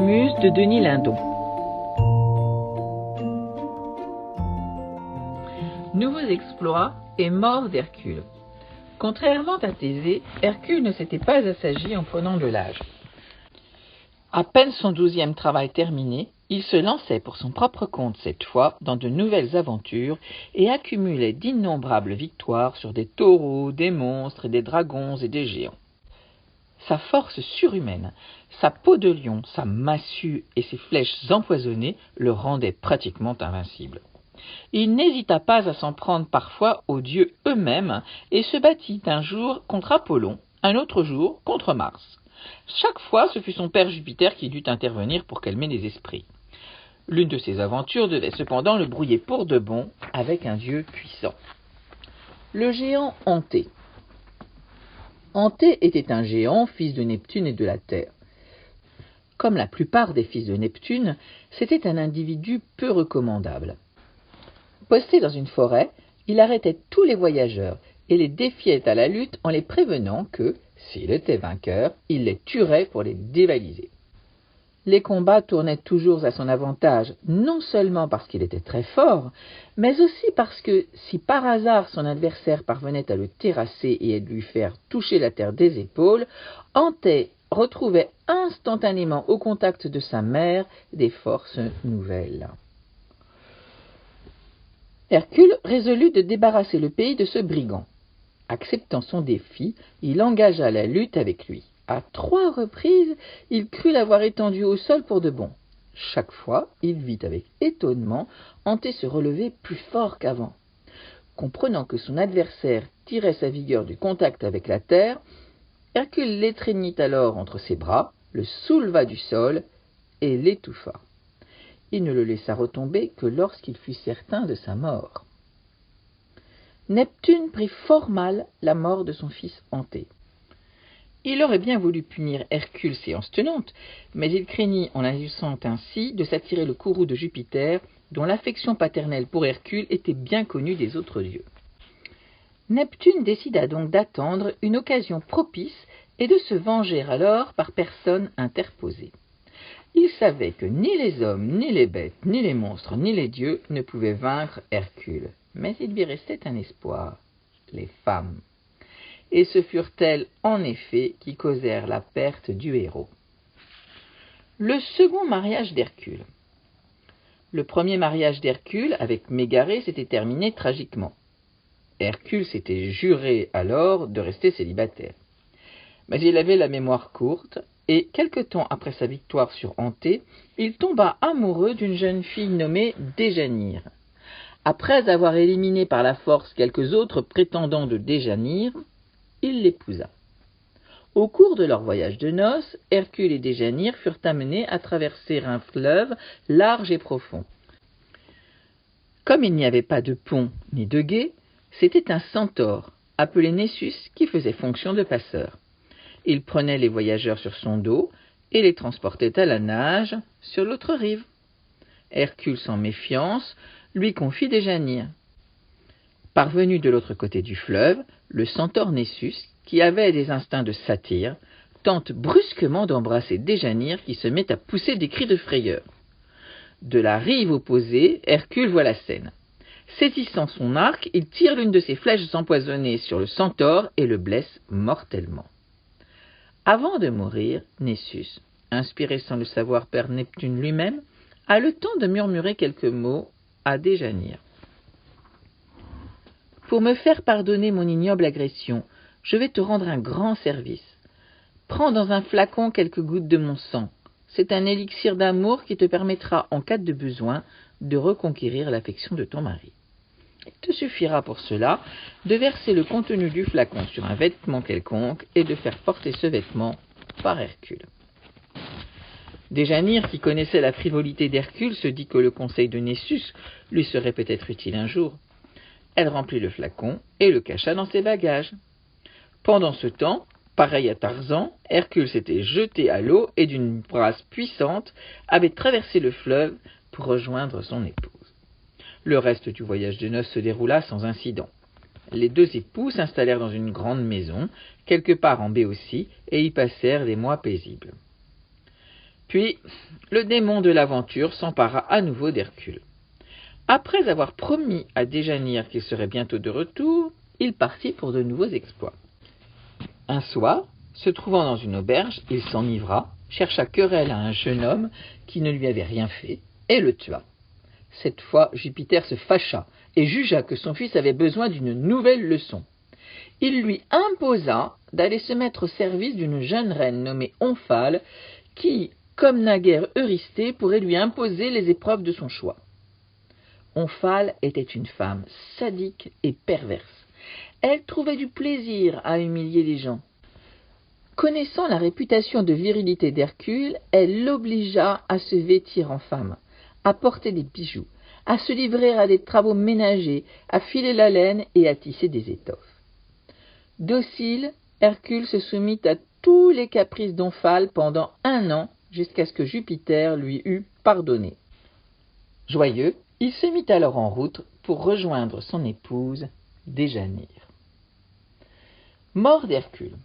Muse de Denis Lindon. Nouveaux exploits et mort d'Hercule. Contrairement à Thésée, Hercule ne s'était pas assagi en prenant de l'âge. À peine son 12e travail terminé, il se lançait pour son propre compte cette fois dans de nouvelles aventures et accumulait d'innombrables victoires sur des taureaux, des monstres, des dragons et des géants. Sa force surhumaine, sa peau de lion, sa massue et ses flèches empoisonnées le rendaient pratiquement invincible. Il n'hésita pas à s'en prendre parfois aux dieux eux-mêmes et se battit un jour contre Apollon, un autre jour contre Mars. Chaque fois, ce fut son père Jupiter qui dut intervenir pour calmer les esprits. L'une de ces aventures devait cependant le brouiller pour de bon avec un dieu puissant. Le géant Anté. Anté était un géant, fils de Neptune et de la Terre. Comme la plupart des fils de Neptune, c'était un individu peu recommandable. Posté dans une forêt, il arrêtait tous les voyageurs et les défiait à la lutte en les prévenant que, s'il était vainqueur, il les tuerait pour les dévaliser. Les combats tournaient toujours à son avantage, non seulement parce qu'il était très fort, mais aussi parce que, si par hasard son adversaire parvenait à le terrasser et à lui faire toucher la terre des épaules, Anté retrouvait instantanément au contact de sa mère des forces nouvelles. Hercule résolut de débarrasser le pays de ce brigand. Acceptant son défi, il engagea la lutte avec lui. À 3 reprises, il crut l'avoir étendu au sol pour de bon. Chaque fois, il vit avec étonnement Anté se relever plus fort qu'avant. Comprenant que son adversaire tirait sa vigueur du contact avec la terre, Hercule l'étreignit alors entre ses bras, le souleva du sol et l'étouffa. Il ne le laissa retomber que lorsqu'il fut certain de sa mort. Neptune prit fort mal la mort de son fils Anté. Il aurait bien voulu punir Hercule séance tenante, mais il craignit en agissant ainsi de s'attirer le courroux de Jupiter, dont l'affection paternelle pour Hercule était bien connue des autres dieux. Neptune décida donc d'attendre une occasion propice et de se venger alors par personne interposée. Il savait que ni les hommes, ni les bêtes, ni les monstres, ni les dieux ne pouvaient vaincre Hercule, mais il lui restait un espoir, les femmes. Et ce furent elles, en effet, qui causèrent la perte du héros. Le second mariage d'Hercule. Le premier mariage d'Hercule avec Mégarée s'était terminé tragiquement. Hercule s'était juré alors de rester célibataire. Mais il avait la mémoire courte, et quelque temps après sa victoire sur Anté, il tomba amoureux d'une jeune fille nommée Déjanire. Après avoir éliminé par la force quelques autres prétendants de Déjanire, il l'épousa. Au cours de leur voyage de noces, Hercule et Déjanire furent amenés à traverser un fleuve large et profond. Comme il n'y avait pas de pont ni de gué, c'était un centaure, appelé Nessus, qui faisait fonction de passeur. Il prenait les voyageurs sur son dos et les transportait à la nage sur l'autre rive. Hercule, sans méfiance, lui confie Déjanire. Parvenu de l'autre côté du fleuve, le centaure Nessus, qui avait des instincts de satyre, tente brusquement d'embrasser Déjanire qui se met à pousser des cris de frayeur. De la rive opposée, Hercule voit la scène. Saisissant son arc, il tire l'une de ses flèches empoisonnées sur le centaure et le blesse mortellement. Avant de mourir, Nessus, inspiré sans le savoir par Neptune lui-même, a le temps de murmurer quelques mots à Déjanire. Pour me faire pardonner mon ignoble agression, je vais te rendre un grand service. Prends dans un flacon quelques gouttes de mon sang. C'est un élixir d'amour qui te permettra, en cas de besoin, de reconquérir l'affection de ton mari. Il te suffira pour cela de verser le contenu du flacon sur un vêtement quelconque et de faire porter ce vêtement par Hercule. Déjanire, qui connaissait la frivolité d'Hercule, se dit que le conseil de Nessus lui serait peut-être utile un jour. Elle remplit le flacon et le cacha dans ses bagages. Pendant ce temps, pareil à Tarzan, Hercule s'était jeté à l'eau et d'une brasse puissante avait traversé le fleuve pour rejoindre son épouse. Le reste du voyage de noces se déroula sans incident. Les deux époux s'installèrent dans une grande maison, quelque part en Béotie, et y passèrent des mois paisibles. Puis, le démon de l'aventure s'empara à nouveau d'Hercule. Après avoir promis à Déjanire qu'il serait bientôt de retour, il partit pour de nouveaux exploits. Un soir, se trouvant dans une auberge, il s'enivra, chercha querelle à un jeune homme qui ne lui avait rien fait, et le tua. Cette fois, Jupiter se fâcha et jugea que son fils avait besoin d'une nouvelle leçon. Il lui imposa d'aller se mettre au service d'une jeune reine nommée Omphale, qui, comme naguère Eurysthée, pourrait lui imposer les épreuves de son choix. Omphale était une femme sadique et perverse. Elle trouvait du plaisir à humilier les gens. Connaissant la réputation de virilité d'Hercule, elle l'obligea à se vêtir en femme, à porter des bijoux, à se livrer à des travaux ménagers, à filer la laine et à tisser des étoffes. Docile, Hercule se soumit à tous les caprices d'Omphale pendant 1 an, jusqu'à ce que Jupiter lui eût pardonné. Joyeux, il se mit alors en route pour rejoindre son épouse, Déjanire. Mort d'Hercule.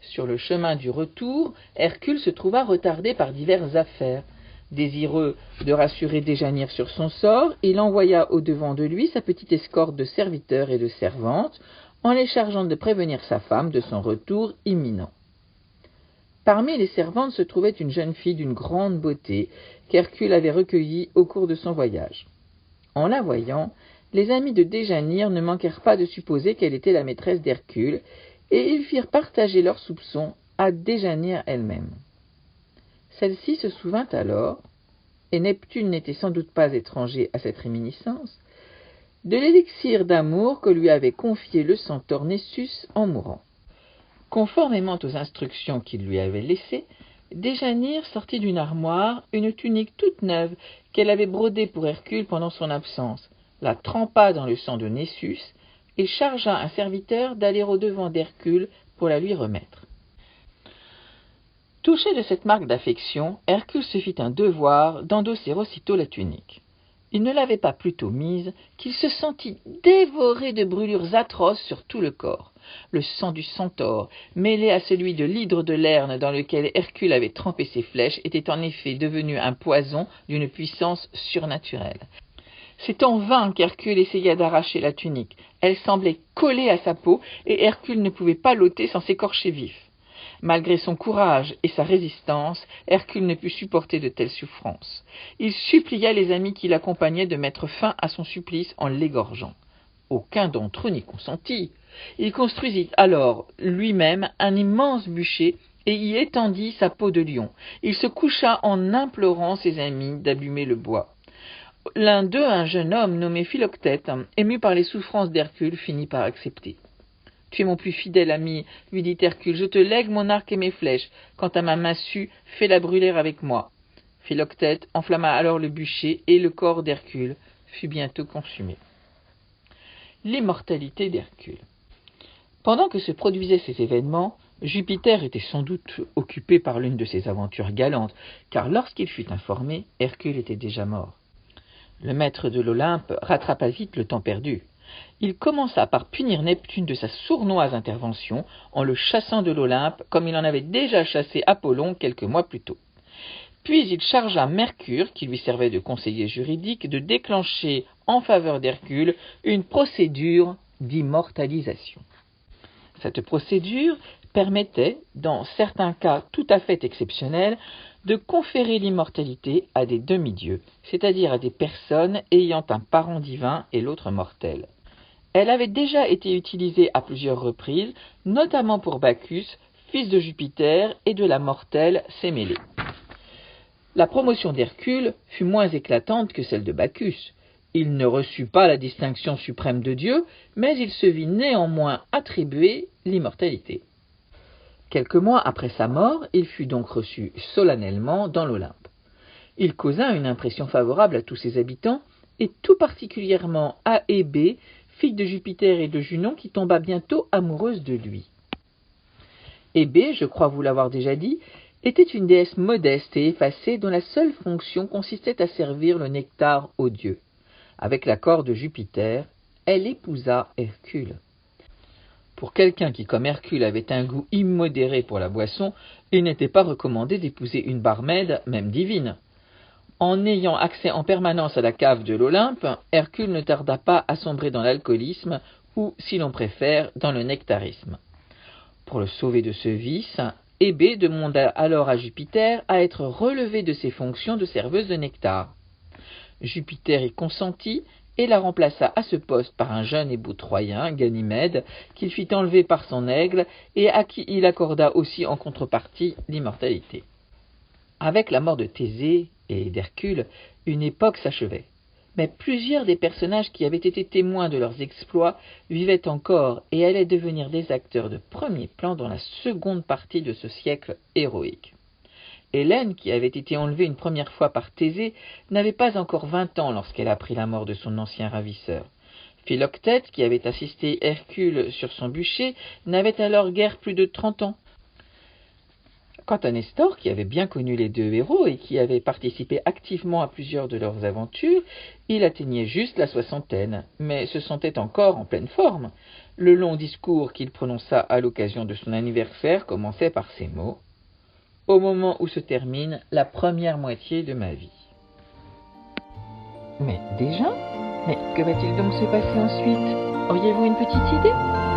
Sur le chemin du retour, Hercule se trouva retardé par diverses affaires. Désireux de rassurer Déjanire sur son sort, il envoya au-devant de lui sa petite escorte de serviteurs et de servantes, en les chargeant de prévenir sa femme de son retour imminent. Parmi les servantes se trouvait une jeune fille d'une grande beauté qu'Hercule avait recueillie au cours de son voyage. En la voyant, les amis de Déjanire ne manquèrent pas de supposer qu'elle était la maîtresse d'Hercule, et ils firent partager leurs soupçons à Déjanire elle-même. Celle-ci se souvint alors, et Neptune n'était sans doute pas étranger à cette réminiscence, de l'élixir d'amour que lui avait confié le centaure Nessus en mourant. Conformément aux instructions qu'il lui avait laissées, Déjanire sortit d'une armoire une tunique toute neuve qu'elle avait brodée pour Hercule pendant son absence, la trempa dans le sang de Nessus et chargea un serviteur d'aller au-devant d'Hercule pour la lui remettre. Touché de cette marque d'affection, Hercule se fit un devoir d'endosser aussitôt la tunique. Il ne l'avait pas plus tôt mise qu'il se sentit dévoré de brûlures atroces sur tout le corps. Le sang du centaure, mêlé à celui de l'hydre de Lerne dans lequel Hercule avait trempé ses flèches, était en effet devenu un poison d'une puissance surnaturelle. C'est en vain qu'Hercule essaya d'arracher la tunique. Elle semblait collée à sa peau et Hercule ne pouvait pas l'ôter sans s'écorcher vif. Malgré son courage et sa résistance, Hercule ne put supporter de telles souffrances. Il supplia les amis qui l'accompagnaient de mettre fin à son supplice en l'égorgeant. Aucun d'entre eux n'y consentit. Il construisit alors lui-même un immense bûcher et y étendit sa peau de lion. Il se coucha en implorant ses amis d'abîmer le bois. L'un d'eux, un jeune homme nommé Philoctète, ému par les souffrances d'Hercule, finit par accepter. « Tu es mon plus fidèle ami, lui dit Hercule, je te lègue mon arc et mes flèches. Quant à ma massue, fais-la brûler avec moi. » Philoctète enflamma alors le bûcher et le corps d'Hercule fut bientôt consumé. L'immortalité d'Hercule. Pendant que se produisaient ces événements, Jupiter était sans doute occupé par l'une de ses aventures galantes, car lorsqu'il fut informé, Hercule était déjà mort. Le maître de l'Olympe rattrapa vite le temps perdu. Il commença par punir Neptune de sa sournoise intervention en le chassant de l'Olympe comme il en avait déjà chassé Apollon quelques mois plus tôt. Puis il chargea Mercure, qui lui servait de conseiller juridique, de déclencher en faveur d'Hercule une procédure d'immortalisation. Cette procédure permettait, dans certains cas tout à fait exceptionnels, de conférer l'immortalité à des demi-dieux, c'est-à-dire à des personnes ayant un parent divin et l'autre mortel. Elle avait déjà été utilisée à plusieurs reprises, notamment pour Bacchus, fils de Jupiter, et de la mortelle Sémélé. La promotion d'Hercule fut moins éclatante que celle de Bacchus. Il ne reçut pas la distinction suprême de Dieu, mais il se vit néanmoins attribuer l'immortalité. Quelques mois après sa mort, il fut donc reçu solennellement dans l'Olympe. Il causa une impression favorable à tous ses habitants, et tout particulièrement à Hébé, fille de Jupiter et de Junon, qui tomba bientôt amoureuse de lui. Hébé, je crois vous l'avoir déjà dit, était une déesse modeste et effacée dont la seule fonction consistait à servir le nectar aux dieux. Avec l'accord de Jupiter, elle épousa Hercule. Pour quelqu'un qui, comme Hercule, avait un goût immodéré pour la boisson, il n'était pas recommandé d'épouser une barmaid, même divine. En ayant accès en permanence à la cave de l'Olympe, Hercule ne tarda pas à sombrer dans l'alcoolisme ou, si l'on préfère, dans le nectarisme. Pour le sauver de ce vice, Hébé demanda alors à Jupiter à être relevé de ses fonctions de serveuse de nectar. Jupiter y consentit et la remplaça à ce poste par un jeune et beau Troyen, Ganymède, qu'il fit enlever par son aigle et à qui il accorda aussi en contrepartie l'immortalité. Avec la mort de Thésée et d'Hercule, une époque s'achevait. Mais plusieurs des personnages qui avaient été témoins de leurs exploits vivaient encore et allaient devenir des acteurs de premier plan dans la seconde partie de ce siècle héroïque. Hélène, qui avait été enlevée une première fois par Thésée, n'avait pas encore 20 ans lorsqu'elle apprit la mort de son ancien ravisseur. Philoctète, qui avait assisté Hercule sur son bûcher, n'avait alors guère plus de 30 ans. Quant à Nestor, qui avait bien connu les deux héros et qui avait participé activement à plusieurs de leurs aventures, il atteignait juste la soixantaine, mais se sentait encore en pleine forme. Le long discours qu'il prononça à l'occasion de son anniversaire commençait par ces mots: « Au moment où se termine la première moitié de ma vie. » Mais déjà? Mais que va-t-il donc se passer ensuite? Auriez-vous une petite idée?